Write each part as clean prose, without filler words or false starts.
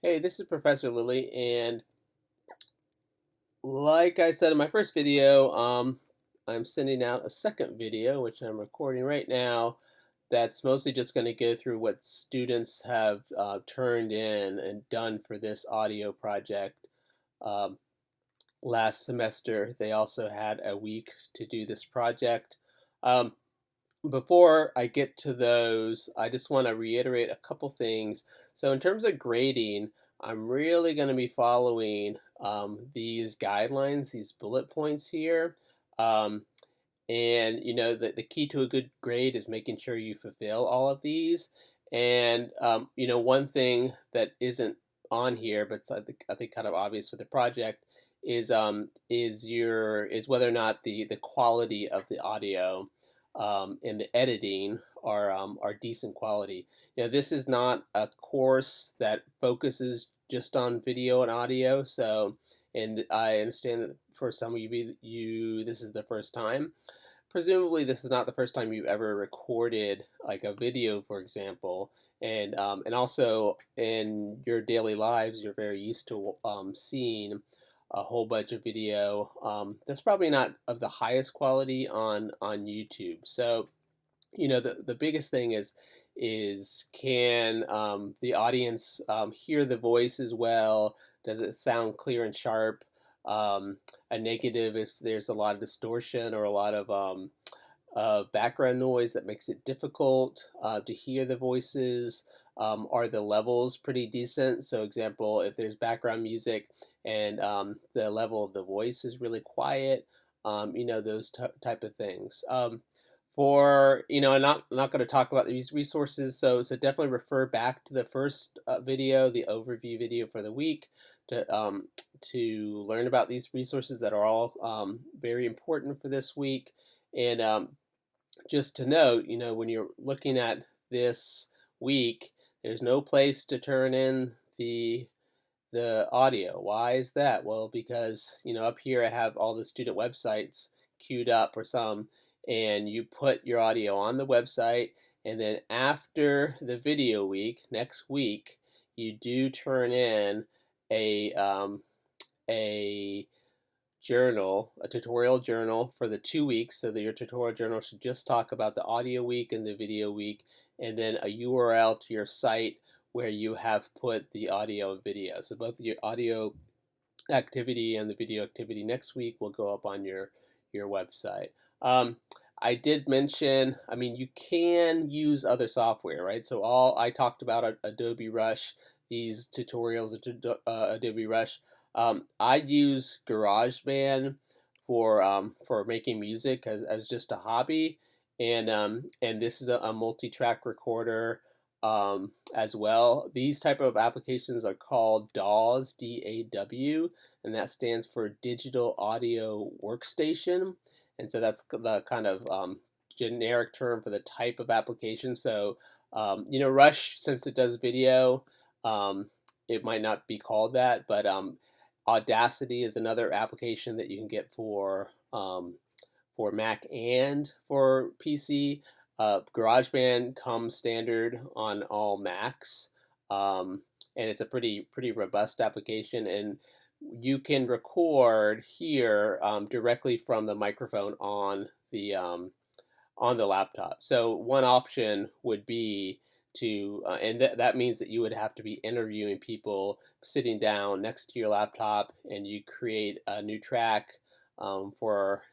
Hey, this is Professor Lilly, and like I said in my first video, I'm sending out a second video, which I'm recording right now, that's mostly just going to go through what students have turned in and done for this audio project. Um, Last semester, they also had a week to do this project. Um, Before I get to those, I just want to reiterate a couple things. So in terms of grading, I'm really going to be following these guidelines, these bullet points here. Um, and the key to a good grade is making sure you fulfill all of these. And one thing that isn't on here, but it's, I think kind of obvious with the project, is whether or not the quality of the audio and the editing are decent quality. This is not a course that focuses just on video and audio, so and I understand that for some of you this is the first time. Presumably, this is not the first time you've ever recorded like a video, for example, and also in your daily lives, you're very used to seeing a whole bunch of video that's probably not of the highest quality on YouTube. So, the biggest thing is can the audience hear the voice as well? Does it sound clear and sharp? A negative if there's a lot of distortion or a lot of background noise that makes it difficult to hear the voices. Are the levels pretty decent? So, example, if there's background music and the level of the voice is really quiet, those type of things. I'm not going to talk about these resources, so definitely refer back to the first video, the overview video for the week, to learn about these resources that are all very important for this week. And just to note, when you're looking at this week, there's no place to turn in the audio. Why is that? Well, because up here I have all the student websites queued up or some, and you put your audio on the website, and then after the video week, next week, you do turn in a journal, a tutorial journal for the 2 weeks. So that your tutorial journal should just talk about the audio week and the video week, and then a URL to your site where you have put the audio and video. So both your audio activity and the video activity next week will go up on your website. I did mention, I mean, you can use other software, right? So all I talked about Adobe Rush, these tutorials of Adobe Rush. I use GarageBand for making music as just a hobby, and this is a multi-track recorder as well. These type of applications are called DAWs, DAW, and that stands for Digital Audio Workstation. And so that's the kind of generic term for the type of application. So, Rush, since it does video, it might not be called that, but Audacity is another application that you can get for Mac and for PC. GarageBand comes standard on all Macs, and it's a pretty robust application. And you can record here directly from the microphone on the laptop. So one option would be and that means that you would have to be interviewing people sitting down next to your laptop, and you create a new track for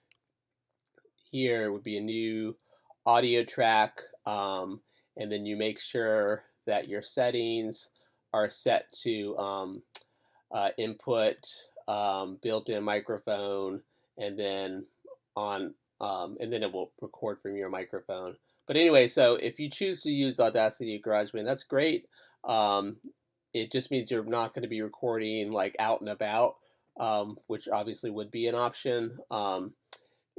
here would be a new audio track, and then you make sure that your settings are set to input built-in microphone, and then and then it will record from your microphone. But anyway, so if you choose to use Audacity or GarageBand, that's great. It just means you're not going to be recording like out and about, which obviously would be an option.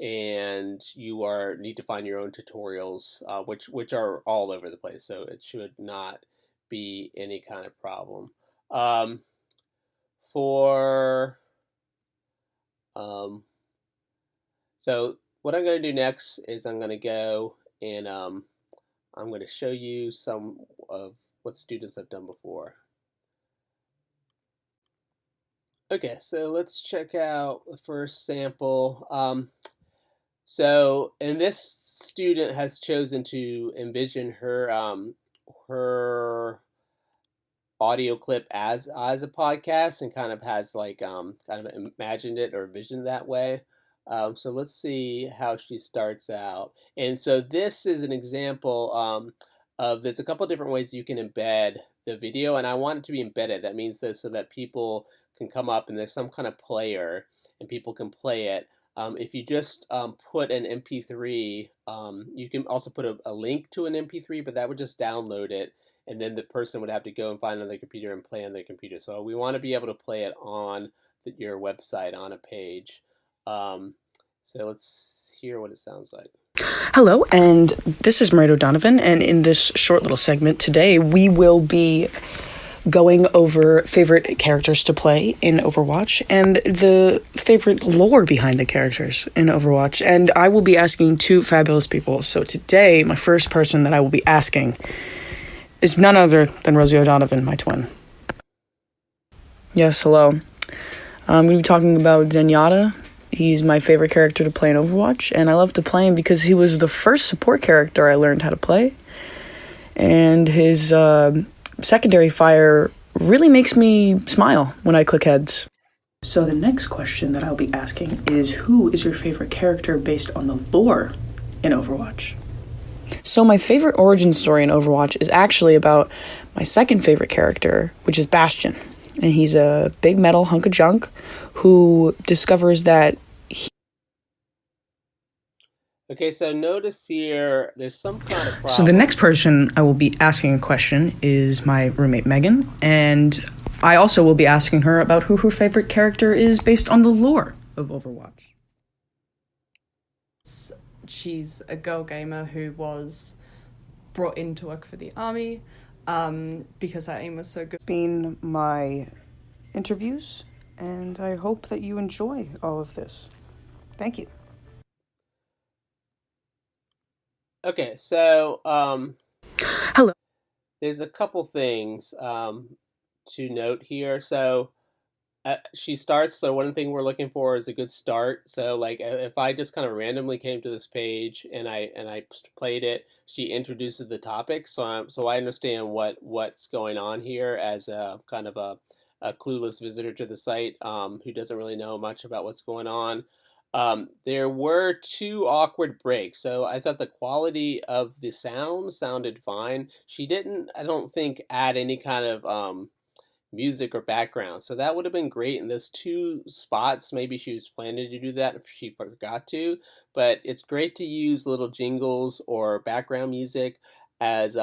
And you need to find your own tutorials, which are all over the place. So it should not be any kind of problem. For So what I'm going to do next is I'm going to go and I'm going to show you some of what students have done before. Okay, so let's check out the first sample. And this student has chosen to envision her audio clip as a podcast and kind of has like kind of imagined it or visioned that way. So let's see how she starts out. And so this is an example of there's a couple different ways you can embed the video, and I want it to be embedded. That means so that people can come up and there's some kind of player and people can play it. If you just put an MP3, you can also put a link to an MP3, but that would just download it, and then the person would have to go and find another computer and play on their computer. So we want to be able to play it on your website on a page. Um, so let's hear what it sounds like. Hello, and this is Marie O'Donovan, and in this short little segment today, we will be going over favorite characters to play in Overwatch and the favorite lore behind the characters in Overwatch. And I will be asking two fabulous people. So today, my first person that I will be asking is none other than Rosie O'Donovan, my twin. Yes, hello. I'm going to be talking about Zenyatta. He's my favorite character to play in Overwatch, and I love to play him because he was the first support character I learned how to play. And his secondary fire really makes me smile when I click heads. So the next question that I'll be asking is, who is your favorite character based on the lore in Overwatch? So my favorite origin story in Overwatch is actually about my second favorite character, which is Bastion. And he's a big metal hunk of junk who discovers that Okay, so notice here, there's some kind of problem. So the next person I will be asking a question is my roommate Megan, and I also will be asking her about who her favorite character is based on the lore of Overwatch. She's a girl gamer who was brought in to work for the army because her aim was so good. Been my interviews, and I hope that you enjoy all of this. Thank you. Okay, so Hello. there's a couple things to note here. So she starts. So one thing we're looking for is a good start. So like if I just kind of randomly came to this page and I played it, she introduces the topic. So I understand what's going on here as a kind of a clueless visitor to the site who doesn't really know much about what's going on. There were two awkward breaks, so I thought the quality of the sound sounded fine. She didn't, I don't think, add any kind of music or background, so that would have been great in those two spots. Maybe she was planning to do that if she forgot to, but it's great to use little jingles or background music as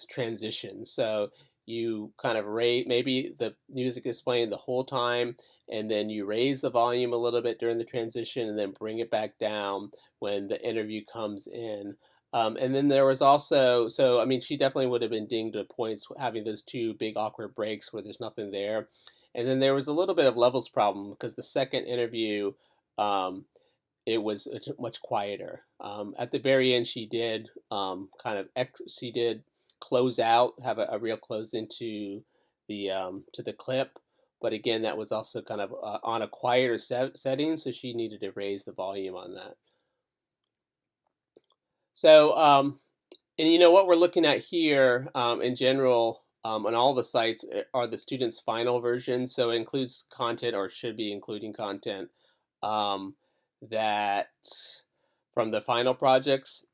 transitions. So you kind of rate, maybe the music is playing the whole time, and then you raise the volume a little bit during the transition and then bring it back down when the interview comes in. And then there was also, so I mean, she definitely would have been dinged at points having those two big awkward breaks where there's nothing there. And then there was a little bit of levels problem because the second interview, it was much quieter. At the very end, she did she did close out, have a real close into to the clip, but again, that was also kind of on a quieter setting, so she needed to raise the volume on that. So, and you know what we're looking at here in general on all the sites are the students' final versions. So it includes content, or should be including content that from the final projects.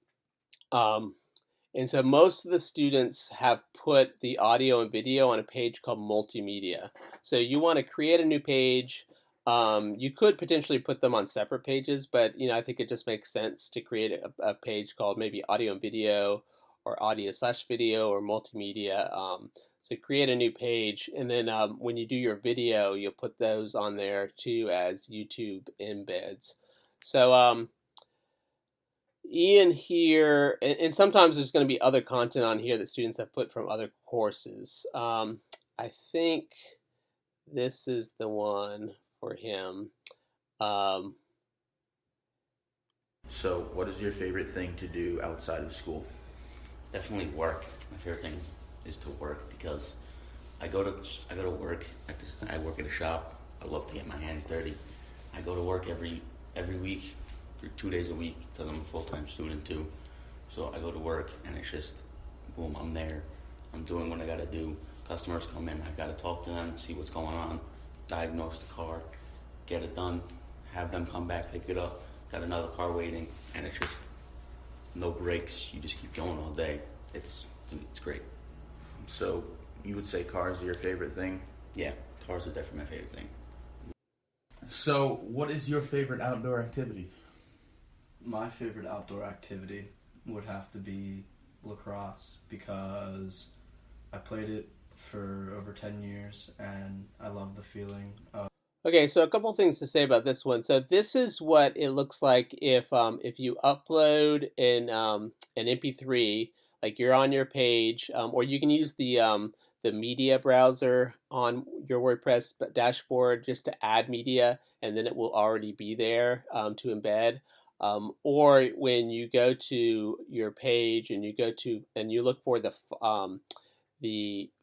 And so most of the students have put the audio and video on a page called multimedia. So you want to create a new page. You could potentially put them on separate pages, but you know I think it just makes sense to create a page called maybe audio and video, or audio/video, or multimedia. So create a new page, and then when you do your video, you'll put those on there too as YouTube embeds. So Ian here, and sometimes there's going to be other content on here that students have put from other courses. I think this is the one for him. So, what is your favorite thing to do outside of school? Definitely work. My favorite thing is to work because I go to work I work at a shop I love to get my hands dirty. I go to work every week, 2 days a week, because I'm a full-time student too. So I go to work, and it's just, boom, I'm there. I'm doing what I gotta do. Customers come in, I gotta talk to them, see what's going on, diagnose the car, get it done, have them come back, pick it up, got another car waiting, and it's just no breaks. You just keep going all day. It's great. So you would say cars are your favorite thing? Yeah, cars are definitely my favorite thing. So what is your favorite outdoor activity? My favorite outdoor activity would have to be lacrosse, because I played it for over 10 years and I love the feeling of... Okay, so a couple things to say about this one. So this is what it looks like if you upload an MP3, like you're on your page, or you can use the media browser on your WordPress dashboard just to add media, and then it will already be there to embed. Or when you go to your page and you look for the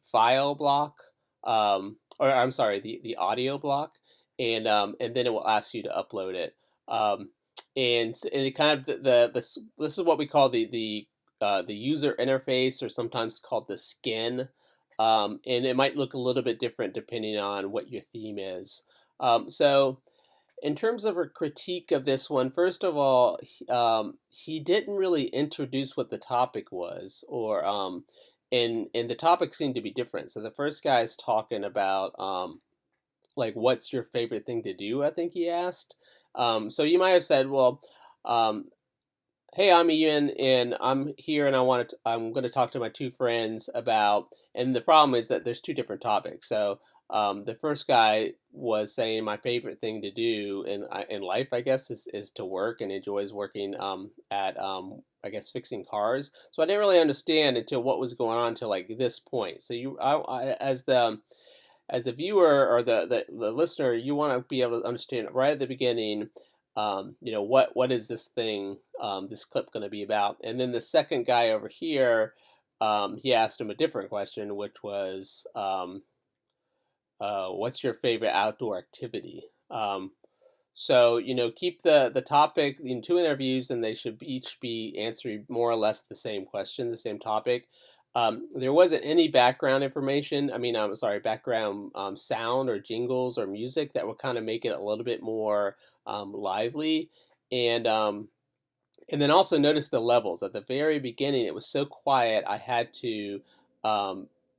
file block, or I'm sorry, the audio block, and then it will ask you to upload it. And it kind of this is what we call the user interface, or sometimes called the skin. And it might look a little bit different depending on what your theme is. So in terms of a critique of this one, first of all, he didn't really introduce what the topic was, or and the topics seem to be different. So the first guy's talking about like, what's your favorite thing to do, I think he asked. So you might have said, well, hey, I'm Ian, and I'm here, and I'm going to talk to my two friends about. And the problem is that there's two different topics. So the first guy was saying my favorite thing to do in life, I guess, is to work, and enjoys working at I guess fixing cars. So I didn't really understand until what was going on until like this point. So as the viewer or the listener, you want to be able to understand right at the beginning, what is this thing, this clip going to be about? And then the second guy over here, he asked him a different question, which was, what's your favorite outdoor activity? So keep the topic in two interviews, and they should each be answering more or less the same question, the same topic. There wasn't any background information. I'm sorry, background sound or jingles or music that would kind of make it a little bit more lively. And then also notice the levels. At the very beginning, it was so quiet, I had to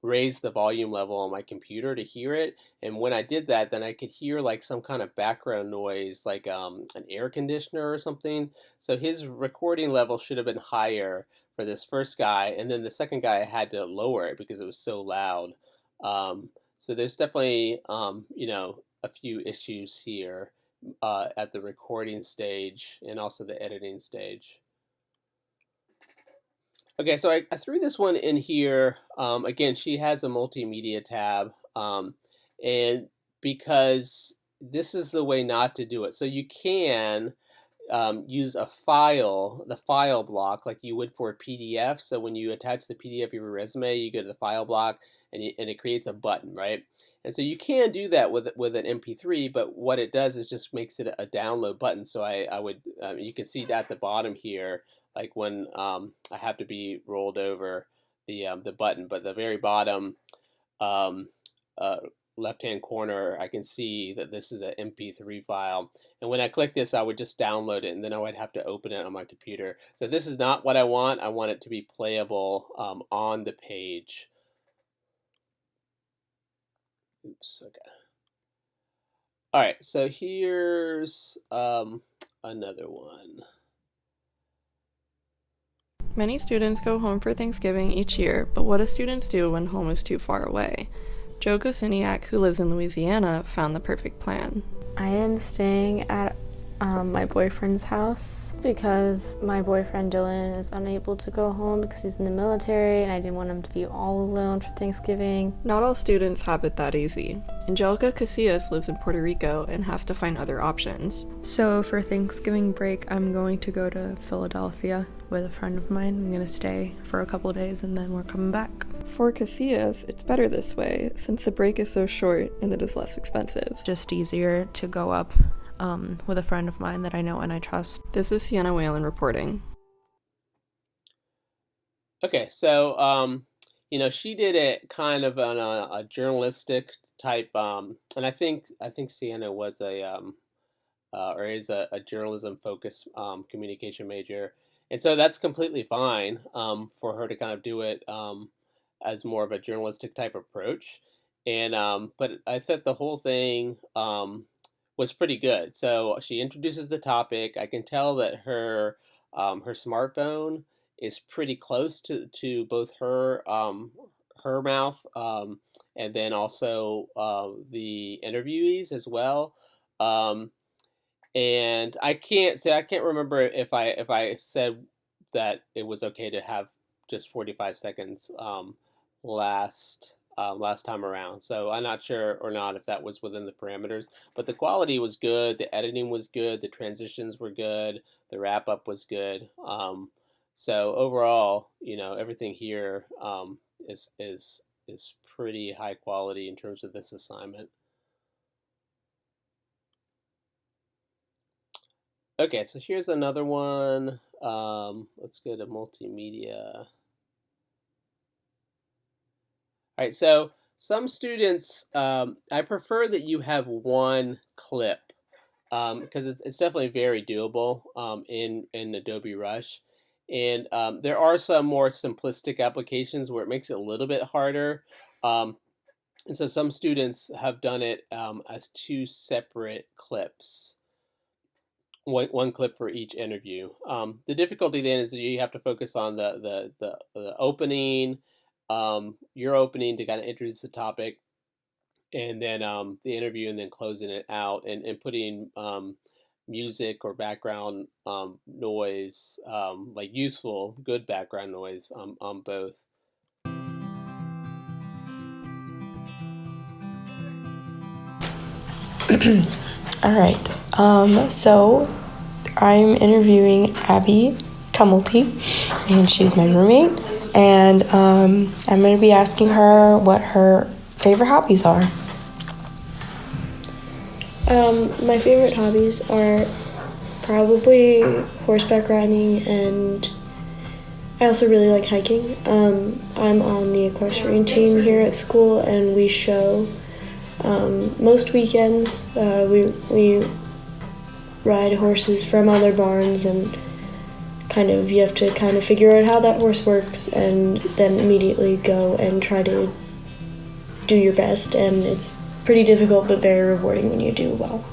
raise the volume level on my computer to hear it. And when I did that, then I could hear like some kind of background noise, like an air conditioner or something. So his recording level should have been higher for this first guy, and then the second guy I had to lower it because it was so loud. So there's definitely a few issues here at the recording stage and also the editing stage. Okay, so I threw this one in here. Again, she has a multimedia tab, and because this is the way not to do it. So you can use the file block, like you would for a PDF. So when you attach the PDF of your resume, you go to the file block, and it creates a button, right? And so you can do that with an MP3, but what it does is just makes it a download button. So I would you can see at the bottom here, like when I have to be rolled over the button, but the very bottom left-hand corner, I can see that this is an MP3 file. And when I click this, I would just download it, and then I would have to open it on my computer. So this is not what I want. I want it to be playable on the page. Oops, okay. All right, so here's another one. Many students go home for Thanksgiving each year, but what do students do when home is too far away? Joe Gosiniak, who lives in Louisiana, found the perfect plan. I am staying at my boyfriend's house because my boyfriend Dylan is unable to go home because he's in the military, and I didn't want him to be all alone for Thanksgiving. Not all students have it that easy. Angelica Casillas lives in Puerto Rico and has to find other options. So for Thanksgiving break, I'm going to go to Philadelphia with a friend of mine. I'm going to stay for a couple of days, and then we're coming back. For Casillas, it's better this way, since the break is so short and it is less expensive. Just easier to go up with a friend of mine that I know and I trust. This is Sienna Whalen reporting. Okay, so she did it kind of on a journalistic type, and I think Sienna was or is a journalism focused communication major, and so that's completely fine for her to kind of do it as more of a journalistic type approach, and but I thought the whole thing was pretty good. So she introduces the topic. I can tell that her smartphone is pretty close to both her mouth and then also the interviewees as well. Um, and I can't remember if I said that it was okay to have just 45 seconds last time around. So I'm not sure or not if that was within the parameters, but the quality was good, the editing was good, the transitions were good, the wrap up was good. So overall, everything here is pretty high quality in terms of this assignment. Okay, so here's another one. Let's go to multimedia. All right, so some students, I prefer that you have one clip because it's definitely very doable in Adobe Rush. And there are some more simplistic applications where it makes it a little bit harder. And so some students have done it as two separate clips. One clip for each interview. The difficulty then is that you have to focus on the opening, your opening to kind of introduce the topic, and then the interview, and then closing it out, and putting music or background noise, like useful, good background noise on both. All right. So I'm interviewing Abby Tumulty, and she's my roommate. And I'm going to be asking her what her favorite hobbies are. My favorite hobbies are probably horseback riding, and I also really like hiking. I'm on the equestrian team here at school, and we show most weekends. We ride horses from other barns, and you have to kind of figure out how that horse works, and then immediately go and try to do your best. And it's pretty difficult, but very rewarding when you do well.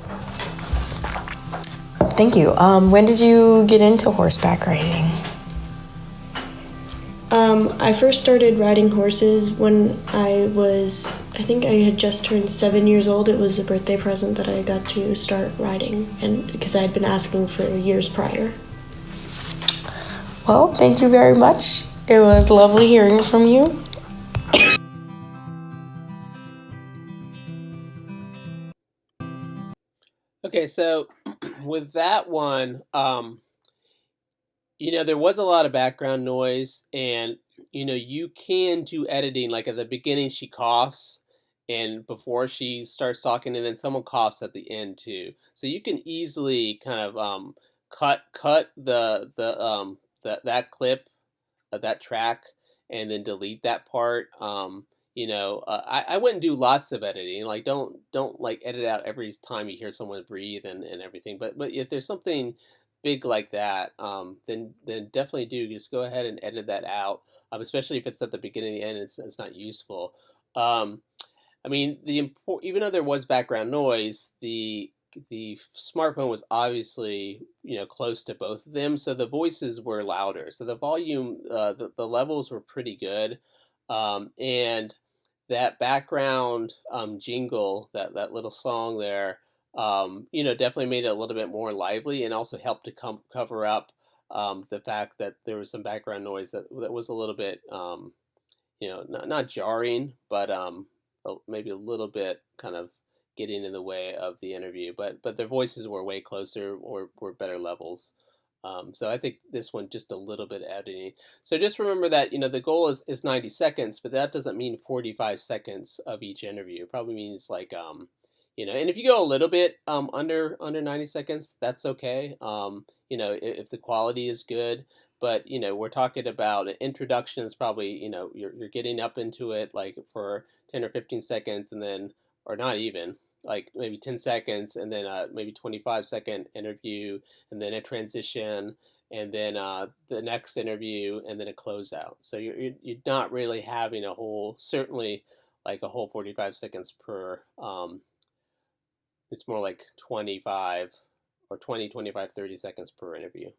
Thank you. When did you get into horseback riding? I first started riding horses when I think I had just turned 7 years old. It was a birthday present that I got to start riding, and because I had been asking for years prior. Well, thank you very much. It was lovely hearing from you. Okay, so with that one, there was a lot of background noise, and you can do editing. Like at the beginning, she coughs, and before she starts talking, and then someone coughs at the end too. So you can easily kind of cut that clip, that track, and then delete that part. I wouldn't do lots of editing. Like don't like edit out every time you hear someone breathe and everything. But if there's something big like that, then definitely do just go ahead and edit that out. Especially if it's at the beginning and the end, it's not useful. I mean, even though there was background noise, the smartphone was obviously close to both of them, so the voices were louder. So the volume, the levels were pretty good, and that background jingle, that little song there, definitely made it a little bit more lively, and also helped to cover up the fact that there was some background noise that was a little bit, not jarring, but maybe a little bit kind of getting in the way of the interview. But their voices were way closer, or were better levels. So I think this one just a little bit editing. So just remember that the goal is 90 seconds, but that doesn't mean 45 seconds of each interview. It probably means like and if you go a little bit under 90 seconds, that's okay. If the quality is good, but we're talking about an introduction is probably you're getting up into it like for 10 or 15 seconds, and then or not even like maybe 10 seconds, and then maybe 25-second interview, and then a transition, and then the next interview, and then a closeout. So you're not really having a whole, certainly like a whole 45 seconds per. It's more like 25 or 20, 25, 30 seconds per interview.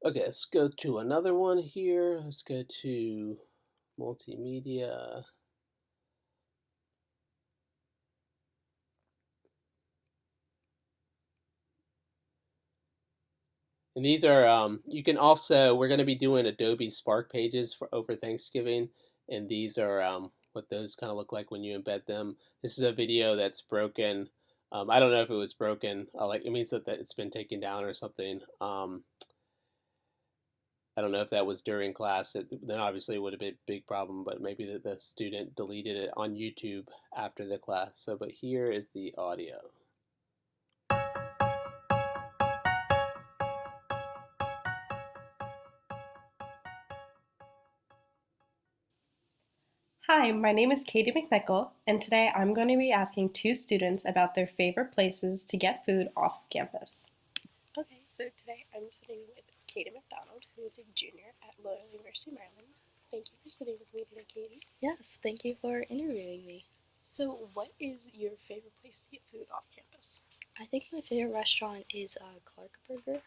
Okay, let's go to another one here. Let's go to multimedia. And these are, you can also, we're going to be doing Adobe Spark pages for over Thanksgiving. And these are what those kind of look like when you embed them. This is a video that's broken. I don't know if it was broken. Like it means that it's been taken down or something. I don't know if that was during class. Then obviously it would have been a big problem, but maybe the student deleted it on YouTube after the class. So, but here is the audio. Hi, my name is Katie McNichol, and today I'm going to be asking two students about their favorite places to get food off of campus. Okay, so today I'm sitting with Katie McDonald, who is a junior at Loyola University, Maryland. Thank you for sitting with me today, Katie. Yes, thank you for interviewing me. So what is your favorite place to get food off campus? I think my favorite restaurant is Clark Burger.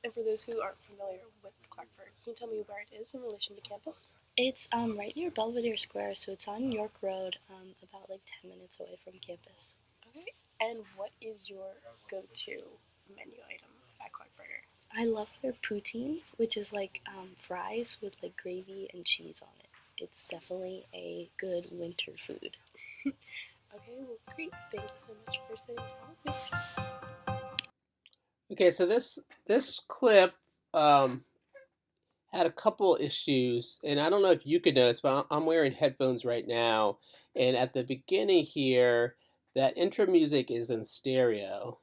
And for those who aren't familiar with Clark Burger, can you tell me where it is in relation to campus? It's right near Belvedere Square, so it's on York Road, about like 10 minutes away from campus. Okay, and what is your go-to menu item at Clark Burger? I love their poutine, which is like fries with like gravy and cheese on it. It's definitely a good winter food. Okay, well great. Thank you so much for sitting down with me. Okay, so this clip had a couple issues, and I don't know if you could notice, but I'm wearing headphones right now, and at the beginning here, that intro music is in stereo.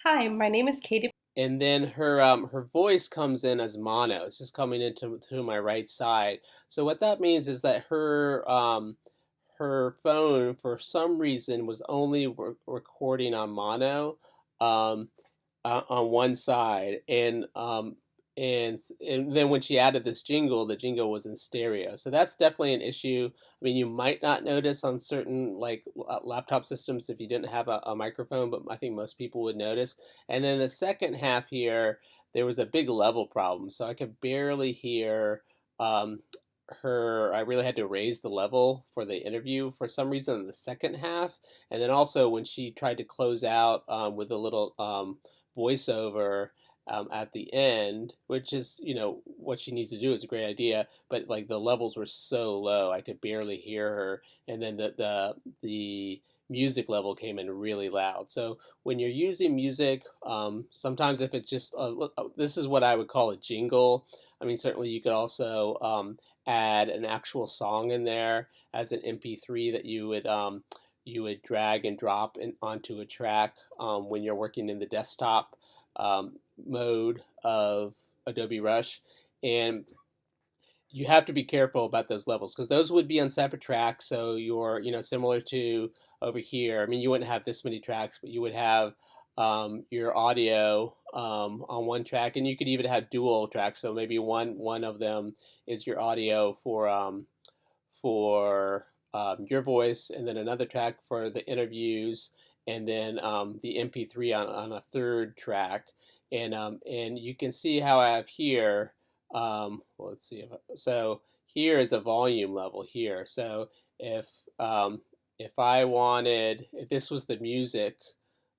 Hi, my name is Katie. And then her voice comes in as mono. It's just coming into to my right side. So what that means is that her phone, for some reason, was only recording on mono on one side, and then when she added this jingle, the jingle was in stereo. So that's definitely an issue. I mean, you might not notice on certain like laptop systems if you didn't have a microphone, but I think most people would notice. And then the second half here, there was a big level problem, so I could barely hear her. I really had to raise the level for the interview for some reason in the second half. And then also when she tried to close out with a little voiceover at the end, which is what she needs to do is a great idea, but like the levels were so low I could barely hear her, and then the music level came in really loud. So when you're using music, sometimes if it's just this is what I would call a jingle. I mean, certainly you could also add an actual song in there as an MP3 that you would drag and drop onto a track when you're working in the desktop mode of Adobe Rush. And you have to be careful about those levels because those would be on separate tracks. So you're, similar to over here. I mean, you wouldn't have this many tracks, but you would have your audio on one track, and you could even have dual tracks. So maybe one of them is your audio for your voice, and then another track for the interviews, and then the MP3 on a third track. And you can see how I have here. Well, let's see. So here is a volume level here. So if I wanted, if this was the music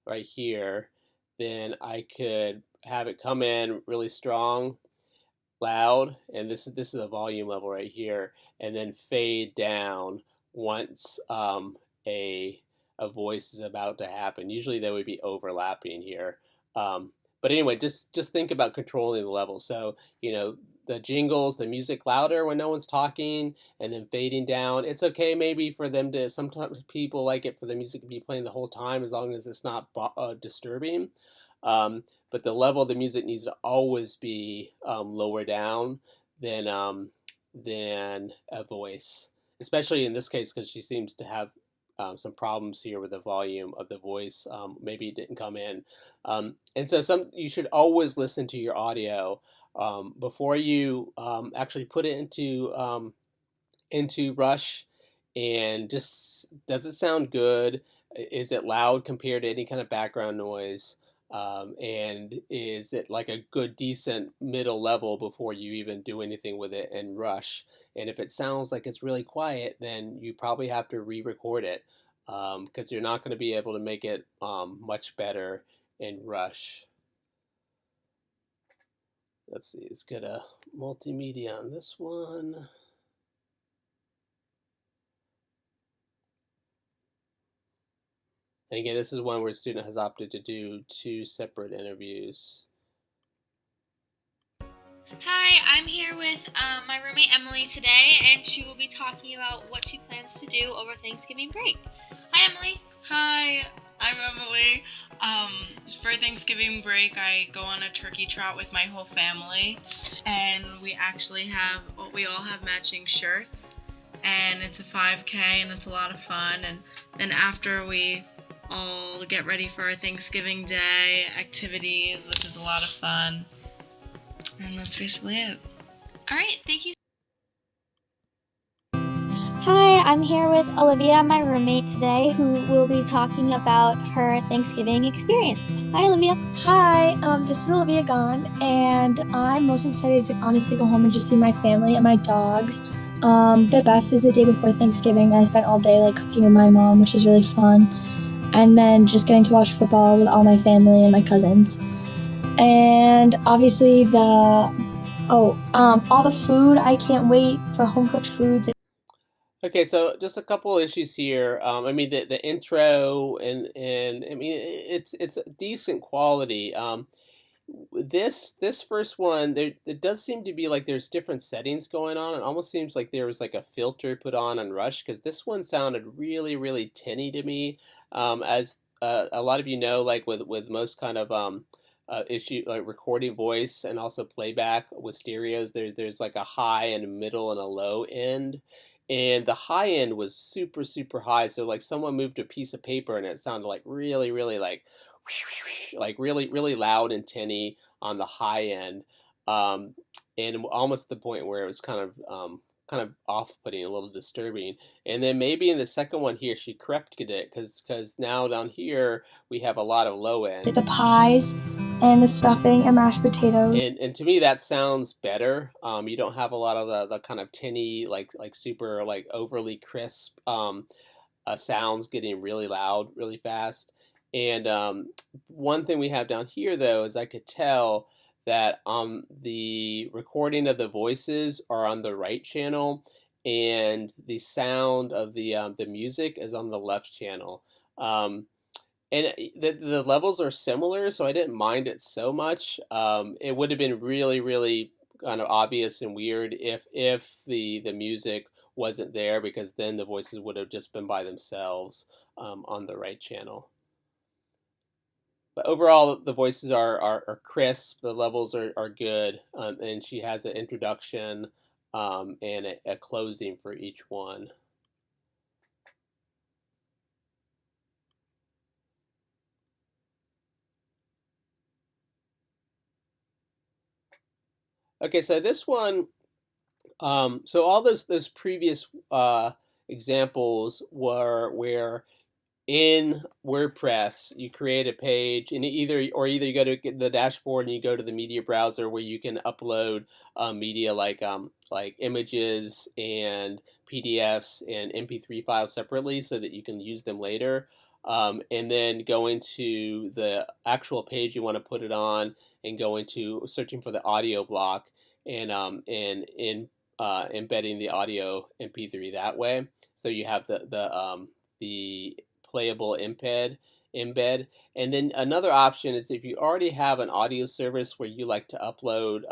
right here, then I could have it come in really strong, loud, and this is a volume level right here, and then fade down once a voice is about to happen. Usually they would be overlapping here. Um, but anyway, just think about controlling the level. So, the jingles, the music louder when no one's talking, and then fading down. It's okay maybe for them to, sometimes people like it for the music to be playing the whole time as long as it's not disturbing. But the level of the music needs to always be lower down than a voice, especially in this case because she seems to have some problems here with the volume of the voice. Maybe it didn't come in, and so you should always listen to your audio before you actually put it into Rush, and just, does it sound good? Is it loud compared to any kind of background noise? And is it like a good, decent middle level before you even do anything with it in Rush? And if it sounds like it's really quiet, then you probably have to re-record it because you're not going to be able to make it much better in Rush. Let's see, let's get a multimedia on this one. And again, this is one where a student has opted to do 2 separate interviews. Hi, I'm here with my roommate Emily today, and she will be talking about what she plans to do over Thanksgiving break. Hi, Emily. Hi, I'm Emily. For Thanksgiving break, I go on a turkey trot with my whole family, and we all have matching shirts, and it's a 5K, and it's a lot of fun. And then after, we all get ready for our Thanksgiving Day activities, which is a lot of fun. And that's basically it. All right, thank you. Hi, I'm here with Olivia, my roommate today, who will be talking about her Thanksgiving experience. Hi, Olivia. Hi, this is Olivia Gahn, and I'm most excited to honestly go home and just see my family and my dogs. The best is the day before Thanksgiving. I spent all day cooking with my mom, which was really fun, and then just getting to watch football with all my family and my cousins. And obviously all the food. I can't wait for home cooked food. Okay, so just a couple issues here. I mean, the intro and I mean it's decent quality. This first one, it does seem to be like there's different settings going on. It almost seems like there was like a filter put on Rush because this one sounded really tinny to me. As a lot of you know, like with most kind of issue like recording voice and also playback with stereos, there's like a high and a middle and a low end. And the high end was super high, so like someone moved a piece of paper and it sounded like really like really loud and tinny on the high end, and almost to the point where it was kind of off-putting, a little disturbing. And then maybe in the second one here, she corrected it because now down here we have a lot of low end. The pies and the stuffing and mashed potatoes. And to me that sounds better. You don't have a lot of the kind of tinny, like super like overly crisp sounds getting really loud really fast. And one thing we have down here though is I could tell that the recording of the voices are on the right channel and the sound of the music is on the left channel. And the levels are similar, so I didn't mind it so much. It would have been really kind of obvious and weird if the music wasn't there, because then the voices would have just been by themselves on the right channel. But overall, the voices are crisp, the levels are good, and she has an introduction and a closing for each one. Okay, so this one, so all those previous examples were where in WordPress you create a page, and either you go to the dashboard and you go to the media browser where you can upload media like images and PDFs and MP3 files separately so that you can use them later. And then go into the actual page you want to put it on and go into searching for the audio block. and in embedding the audio MP3 that way. So you have the playable embed. And then another option is if you already have an audio service where you like to upload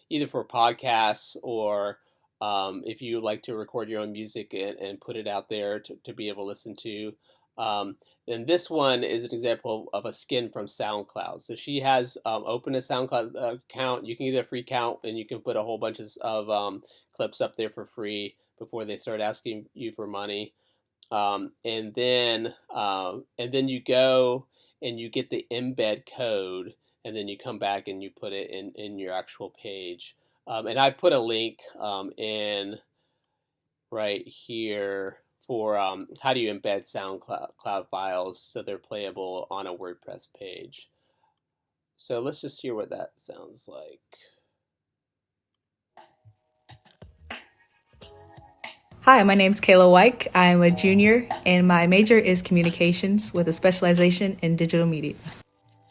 either for podcasts or if you like to record your own music and put it out there to be able to listen to. Then this one is an example of a skin from SoundCloud. So she has opened a SoundCloud account. You can get a free account and you can put a whole bunch of clips up there for free before they start asking you for money. And then you go and you get the embed code, and then you come back and you put it in your actual page. And I put a link in right here for how do you embed SoundCloud files so they're playable on a WordPress page. So let's just hear what that sounds like. Hi, my name's Kayla Wyke. I'm a junior, and my major is communications with a specialization in digital media.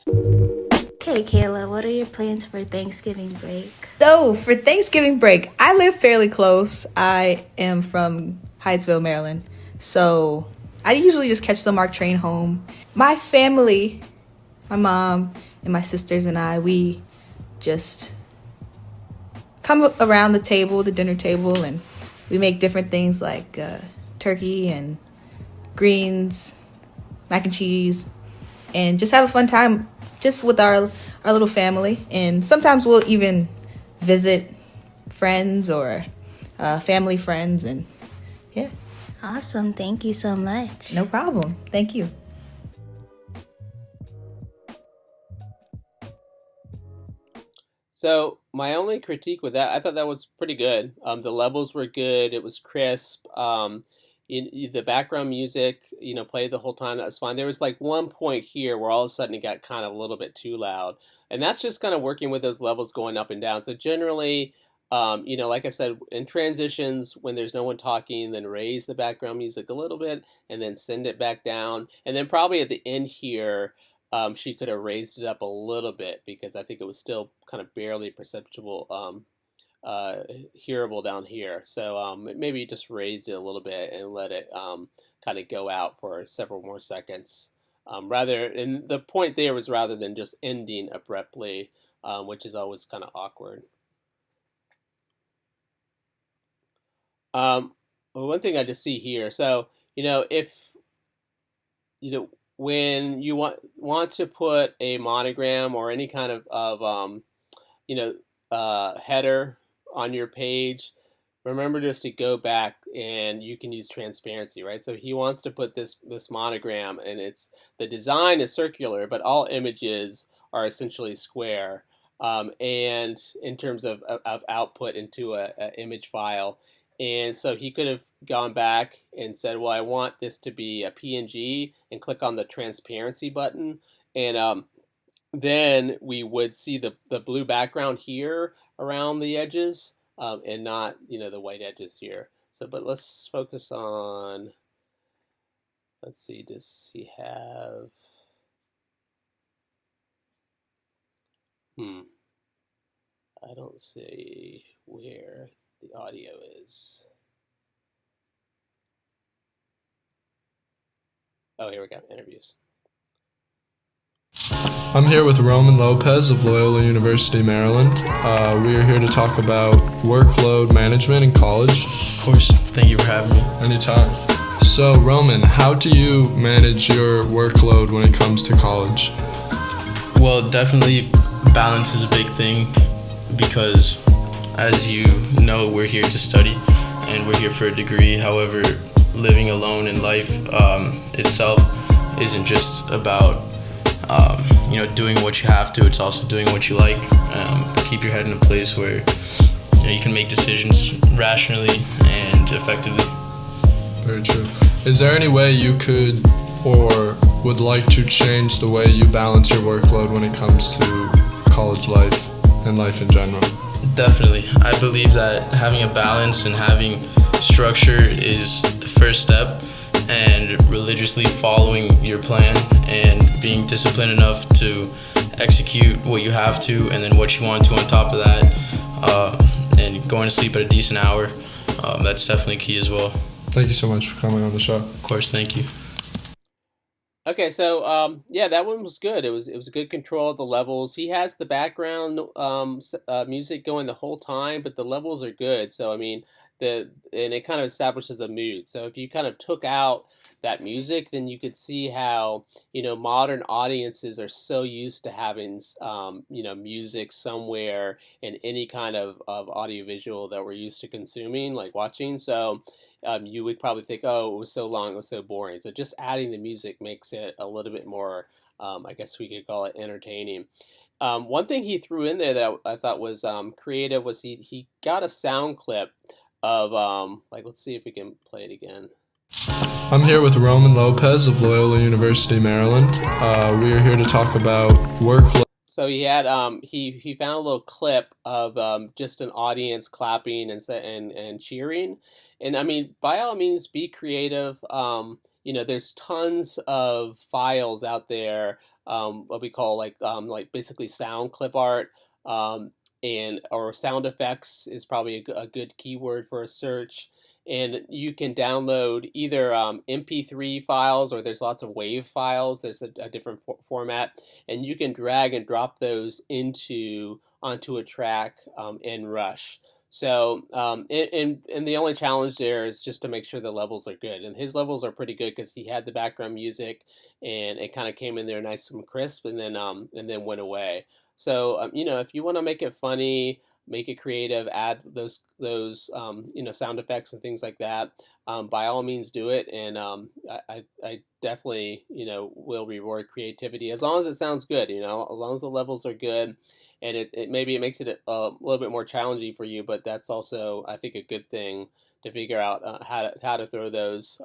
Okay, Kayla, what are your plans for Thanksgiving break? So, for Thanksgiving break, I live fairly close. I am from Hyattsville, Maryland. So, I usually just catch the MARC train home. My family, my mom and my sisters and I, we just come around the dinner table, and we make different things like turkey and greens, mac and cheese, and just have a fun time just with our little family. And sometimes we'll even visit friends or family friends, and yeah. Awesome. Thank you so much. No problem. Thank you. So my only critique with that, I thought that was pretty good. The levels were good. It was crisp. The background music, played the whole time. That was fine. There was like one point here where all of a sudden it got kind of a little bit too loud. And that's just kind of working with those levels going up and down. So generally, like I said, in transitions, when there's no one talking, then raise the background music a little bit and then send it back down. And then probably at the end here, she could have raised it up a little bit because I think it was still kind of barely perceptible, hearable down here. So maybe just raised it a little bit and let it kind of go out for several more seconds. And the point there was rather than just ending abruptly, which is always kind of awkward. One thing I just see here. So if when you want to put a monogram or any kind of header on your page, remember just to go back and you can use transparency, right? So he wants to put this monogram, and the design is circular, but all images are essentially square. And in terms of output into a image file. And so he could have gone back and said, well, I want this to be a PNG, and click on the transparency button. And then we would see the blue background here around the edges and not, the white edges here. So, but let's focus on, let's see, does he have, I don't see where the audio is. Oh, here we go, interviews. I'm here with Roman Lopez of Loyola University, Maryland. We are here to talk about workload management in college. Of course, thank you for having me. Anytime. So, Roman, how do you manage your workload when it comes to college? Well, definitely balance is a big thing because, as you know, we're here to study and we're here for a degree. However, living alone in life itself isn't just about doing what you have to. It's also doing what you like. Keep your head in a place where you can make decisions rationally and effectively. Very true. Is there any way you could or would like to change the way you balance your workload when it comes to college life and life in general? Definitely. I believe that having a balance and having structure is the first step, and religiously following your plan and being disciplined enough to execute what you have to and then what you want to on top of that and going to sleep at a decent hour. That's definitely key as well. Thank you so much for coming on the show. Of course, thank you. Okay, so yeah, that one was good. It was a good control of the levels. He has the background music going the whole time, but the levels are good. So I mean, and it kind of establishes a mood. So if you kind of took out that music, then you could see how modern audiences are so used to having music somewhere in any kind of audiovisual that we're used to consuming, like watching. So you would probably think, oh, it was so long, it was so boring. So just adding the music makes it a little bit more, I guess we could call it entertaining. One thing he threw in there that I thought was creative was he got a sound clip of like, let's see if we can play it again. I'm here with Roman Lopez of Loyola University, Maryland. We are here to talk about work. So he had he found a little clip of just an audience clapping and cheering, and I mean, by all means, be creative. There's tons of files out there, what we call like basically sound clip art, and or sound effects is probably a good keyword for a search. And you can download either MP3 files, or there's lots of WAV files. There's a different format, and you can drag and drop those onto a track in Rush. So and the only challenge there is just to make sure the levels are good, and his levels are pretty good because he had the background music, and it kind of came in there nice and crisp, and then went away. So if you want to make it funny, make it creative, add those sound effects and things like that. By all means, do it, and I definitely will reward creativity as long as it sounds good. As long as the levels are good, and it maybe it makes it a little bit more challenging for you, but that's also, I think, a good thing to figure out how to throw those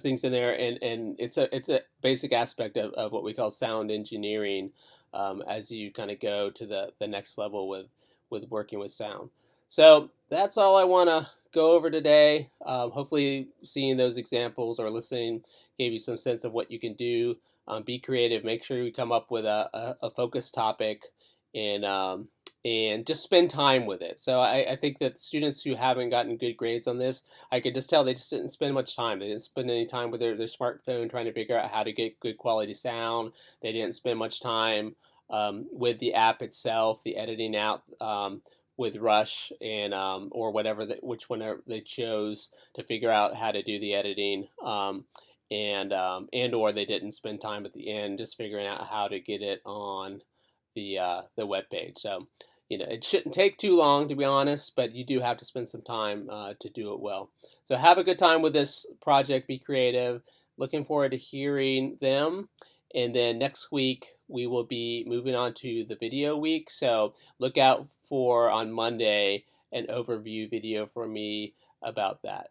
things in there, and it's a basic aspect of what we call sound engineering, as you kind of go to the next level with working with sound. So that's all I want to go over today. Hopefully seeing those examples or listening gave you some sense of what you can do. Be creative. Make sure you come up with a focused topic, and just spend time with it. So I think that students who haven't gotten good grades on this, I could just tell they just didn't spend much time. They didn't spend any time with their smartphone trying to figure out how to get good quality sound. They didn't spend much time with the app itself, the editing out with Rush, and or whatever which one they chose to figure out how to do the editing, and or they didn't spend time at the end just figuring out how to get it on the web page. So it shouldn't take too long, to be honest, but you do have to spend some time to do it well. So have a good time with this project. Be creative. Looking forward to hearing them. And then next week, we will be moving on to the video week. So look out for, on Monday, an overview video from me about that.